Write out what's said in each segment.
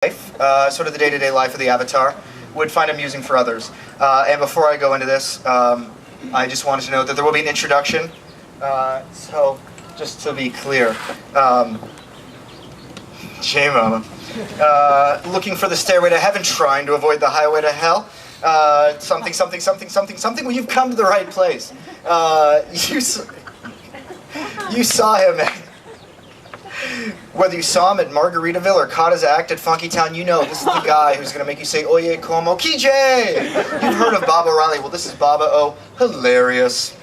life, sort of the day-to-day life of the Avatar, would find amusing for others. And before I go into this, I just wanted to note that there will be an introduction. So, just to be clear, Rama, looking for the stairway to heaven, trying to avoid the highway to hell. Something, something, something, something, something. Well, you've come to the right place. You saw him. Whether you saw him at Margaritaville or caught his act at Funky Town, you know this is the guy who's going to make you say, Oye, como, Kijay! You've heard of Baba O'Reilly. Well, this is Baba O. Hilarious.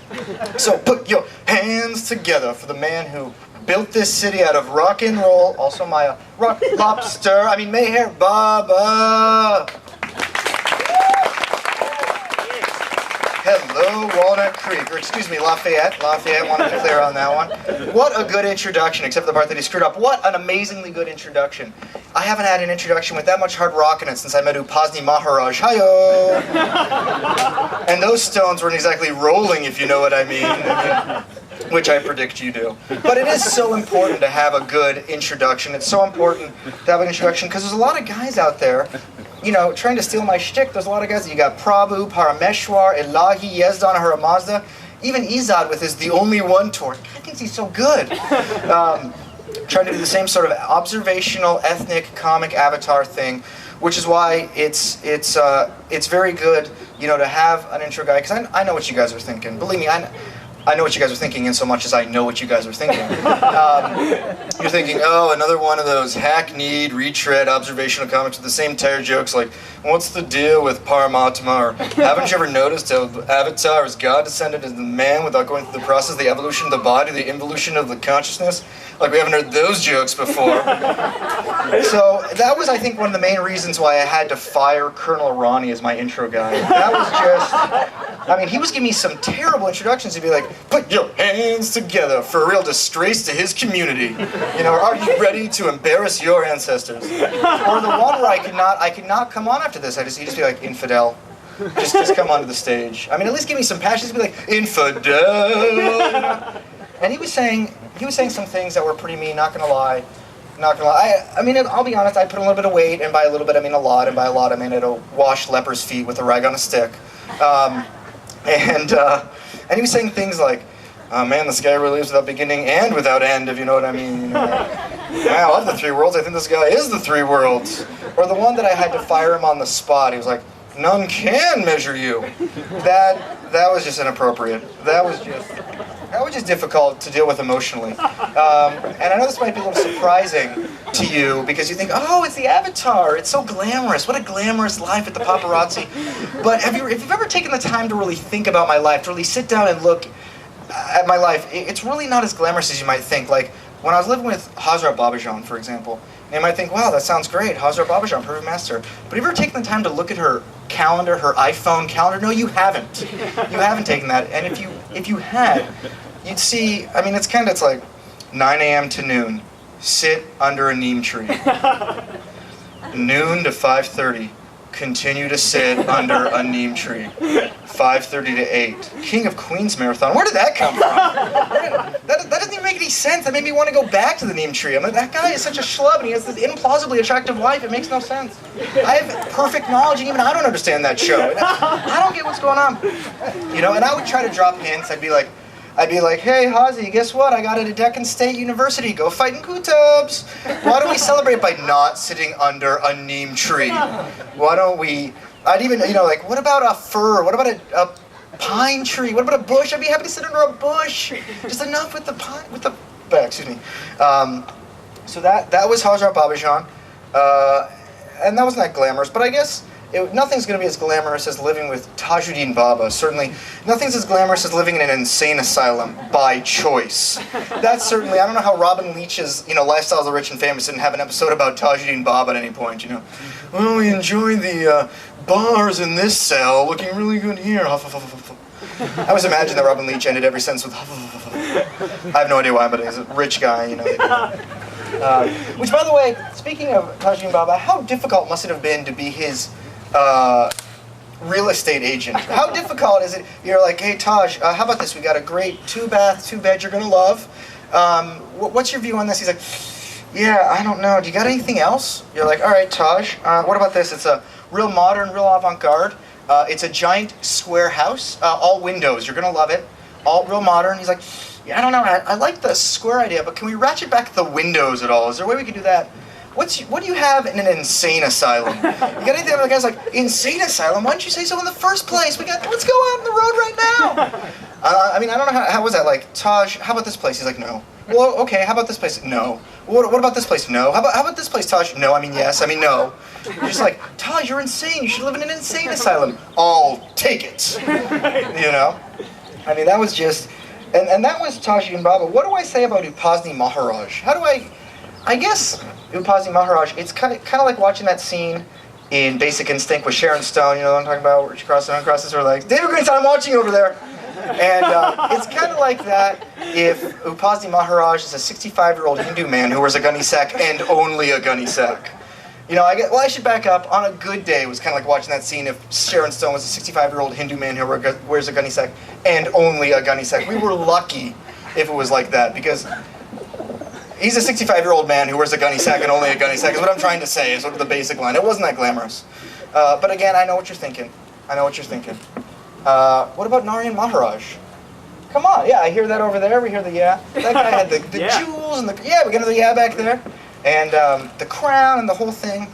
So put your hands together for the man who built this city out of rock and roll. Also my rock lobster. I mean, Mayhair Baba. Hello, Walnut Creek, or excuse me, Lafayette. Lafayette, wanted to be clear on that one. What a good introduction, except for the part that he screwed up. What an amazingly good introduction. I haven't had an introduction with that much hard rock in it since I met Upasni Maharaj. Hi-yo! And those stones weren't exactly rolling, if you know what I mean. Which I predict you do. But it is so important to have a good introduction. It's so important to have an introduction because there's a lot of guys out there, you know, trying to steal my shtick. There's a lot of guys. You got Prabhu, Parameshwar, Elahi, Yezdan, Haramazda, even Izad with his The Only One tour. I think he's so good. Trying to do the same sort of observational, ethnic, comic avatar thing, which is why it's very good, you know, to have an intro guy. Because I know what you guys are thinking. Believe me, I know what you guys are thinking in so much as I know what you guys are thinking. You're thinking, oh, another one of those hackneyed, retread observational comics with the same tired jokes like, what's the deal with Paramatma? Or haven't you ever noticed how Avatar is God descended as the man without going through the process, the evolution of the body, the involution of the consciousnst? Like, we haven't heard those jokes before. So that was, I think, one of the main reasons why I had to fire Colonel Ronnie as my intro guy. That was just, I mean, he was giving me some terrible introductions. He'd be like, put your hands together for a real disgrace to his community. You know, are you ready to embarrass your ancestors? Or the one where I could not come on after this. He'd just be like, infidel. Just come onto the stage. I mean, at least give me some passion. He'd be like, infidel. You know? And he was saying some things that were pretty mean, not gonna lie. I mean, I'll be honest, I put a little bit of weight, and by a little bit I mean a lot, and by a lot I mean I wash lepers' feet with a rag on a stick. And he was saying things like, oh man, this guy really lives without beginning and without end, if you know what I mean. You know, wow, of the three worlds, I think this guy is the three worlds. Or the one that I had to fire him on the spot, he was like, none can measure you. That was just inappropriate. That was just difficult to deal with emotionally. And I know this might be a little surprising to you because you think, oh, it's the Avatar. It's so glamorous. What a glamorous life at the paparazzi. But if you've ever taken the time to really think about my life, to really sit down and look at my life, it's really not as glamorous as you might think. Like, when I was living with Hazrat Babajan, for example, you might think, wow, that sounds great. Hazrat Babajan, perfect master. But have you ever taken the time to look at her calendar, her iPhone calendar? No, you haven't. You haven't taken that. And if you had, you'd see, I mean, it's like 9 a.m. to noon. Sit under a neem tree. Noon to 5:30. Continue to sit under a neem tree. 5:30 to 8. King of Queens Marathon. Where did that come from? That doesn't even make any sense. That made me want to go back to the neem tree. I'm like, that guy is such a schlub and he has this implausibly attractive wife. It makes no sense. I have perfect knowledge and even I don't understand that show. I don't get what's going on. You know, and I would try to drop hints. I'd be like, hey, Hazi, guess what? I got it at Deccan State University. Go fight in Kutabs. Why don't we celebrate by not sitting under a neem tree? Why don't we... I'd even, you know, like, what about a fir? What about a pine tree? What about a bush? I'd be happy to sit under a bush. Just enough with the pine, excuse me. So that was Hazrat Babajan. And that wasn't that glamorous, but I guess... nothing's going to be as glamorous as living with Tajuddin Baba. Certainly, nothing's as glamorous as living in an insane asylum by choice. That's certainly, I don't know how Robin Leach's, you know, Lifestyles of the Rich and Famous didn't have an episode about Tajuddin Baba at any point, you know. Well, we enjoy the bars in this cell, looking really good here. I always imagine that Robin Leach ended every sentence with I have no idea why, but he's a rich guy, you know. Which, by the way, speaking of Tajuddin Baba, how difficult must it have been to be his real estate agent? How difficult is it? You're like, hey Taj, how about this? We got a great 2-bath, 2-bed you're gonna love. What's your view on this? He's like, Yeah, I don't know. Do you got anything else? You're like, all right, Taj, what about this? It's a real modern, real avant-garde. It's a giant square house, all windows. You're going to love it. All real modern. He's like, yeah, I don't know. I like the square idea, but can we ratchet back the windows at all? Is there a way we can do that? What do you have in an insane asylum? You got anything? The guy's like, insane asylum? Why didn't you say so in the first place? Let's go out on the road right now. I mean, I don't know, how was that? Like, Taj, how about this place? He's like, no. Well, okay, how about this place? No. What about this place? No. How about this place, Taj? No, I mean, yes. I mean, no. You're just like, Taj, you're insane. You should live in an insane asylum. I'll take it. You know? I mean, that was just... And that was Taj and Baba. What do I say about Upasni Maharaj? I guess Upasni Maharaj, it's kind of like watching that scene in Basic Instinct with Sharon Stone, you know what I'm talking about, where she crosses her legs. David Greenstein, I'm watching you over there. And it's kind of like that if Upasni Maharaj is a 65-year-old Hindu man who wears a gunny sack and only a gunny sack. You know, I should back up. On a good day, it was kind of like watching that scene if Sharon Stone was a 65-year-old Hindu man who wears a gunny sack and only a gunny sack. We were lucky if it was like that, because he's a 65-year-old man who wears a gunny sack and only a gunny sack is what I'm trying to say, is sort of the basic line. It wasn't that glamorous. But again, I know what you're thinking. What about Narayan Maharaj? Come on, yeah, I hear that over there. We hear the yeah. That guy had the jewels and we got the yeah back there. And the crown and the whole thing.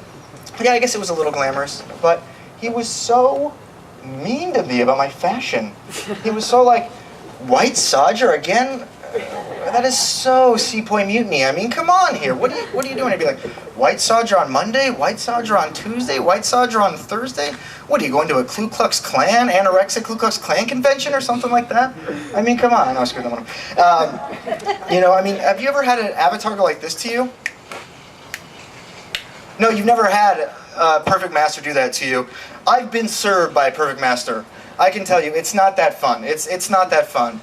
Yeah, I guess it was a little glamorous, but he was so mean to me about my fashion. He was so like, white Sajar again? That is so Sepoy Mutiny. I mean, come on here. What are you doing? I'd be like, white Sajar on Monday, white Sajar on Tuesday, white Sajar on Thursday? What, are you going to a Ku Klux Klan, anorexic Ku Klux Klan convention or something like that? I mean, come on. I know I screwed that one up. You know, I mean, have you ever had an avatar go like this to you? No, you've never had a Perfect Master do that to you. I've been served by a Perfect Master. I can tell you, it's not that fun. It's not that fun.